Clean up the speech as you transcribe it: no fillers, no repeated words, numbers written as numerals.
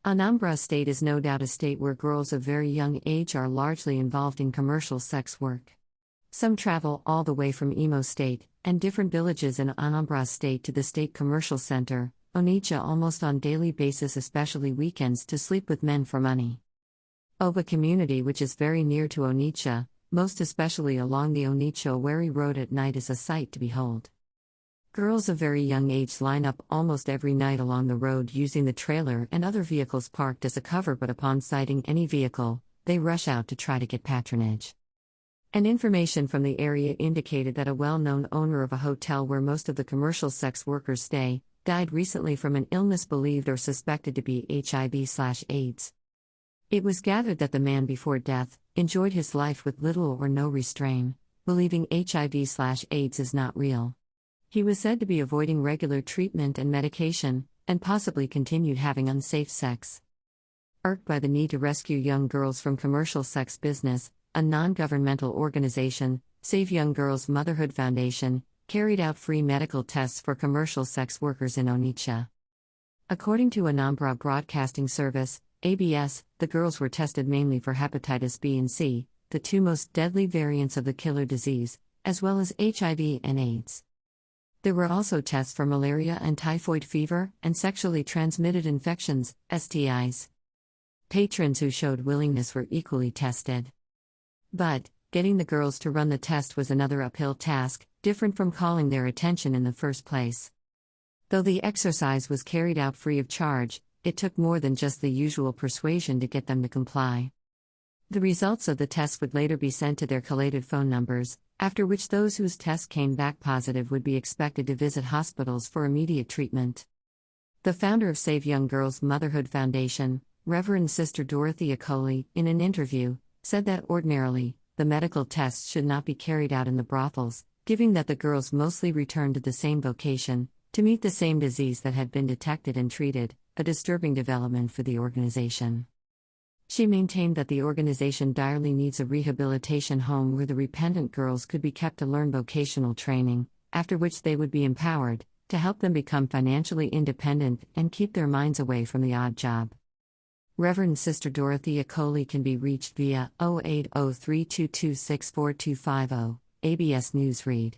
Anambra State is no doubt a state where girls of very young age are largely involved in commercial sex work. Some travel all the way from Imo State and different villages in Anambra State to the state commercial center, Onitsha, almost on daily basis, especially weekends, to sleep with men for money. Oba community, which is very near to Onitsha, most especially along the Onitsha-Owerri road at night, is a sight to behold. Girls of very young age line up almost every night along the road using the trailer and other vehicles parked as a cover, but upon sighting any vehicle, they rush out to try to get patronage. And information from the area indicated that a well-known owner of a hotel where most of the commercial sex workers stay, died recently from an illness believed or suspected to be HIV/AIDS. It was gathered that the man before death enjoyed his life with little or no restraint, believing HIV/AIDS is not real. He was said to be avoiding regular treatment and medication, and possibly continued having unsafe sex. Irked by the need to rescue young girls from commercial sex business, a non-governmental organization, Save Young Girls Motherhood Foundation, carried out free medical tests for commercial sex workers in Onitsha. According to Anambra Broadcasting Service, ABS, the girls were tested mainly for hepatitis B and C, the two most deadly variants of the killer disease, as well as HIV and AIDS. There were also tests for malaria and typhoid fever and sexually transmitted infections, STIs. Patrons who showed willingness were equally tested. But, getting the girls to run the test was another uphill task, different from calling their attention in the first place. Though the exercise was carried out free of charge, it took more than just the usual persuasion to get them to comply. The results of the tests would later be sent to their collated phone numbers, after which those whose tests came back positive would be expected to visit hospitals for immediate treatment. The founder of Save Young Girls Motherhood Foundation, Reverend Sister Dorothy Akoli, in an interview, said that ordinarily, the medical tests should not be carried out in the brothels, given that the girls mostly returned to the same vocation, to meet the same disease that had been detected and treated, a disturbing development for the organization. She maintained that the organization direly needs a rehabilitation home where the repentant girls could be kept to learn vocational training, after which they would be empowered, to help them become financially independent and keep their minds away from the odd job. Reverend Sister Dorothy Akoli can be reached via 080322642250, ABS News Read.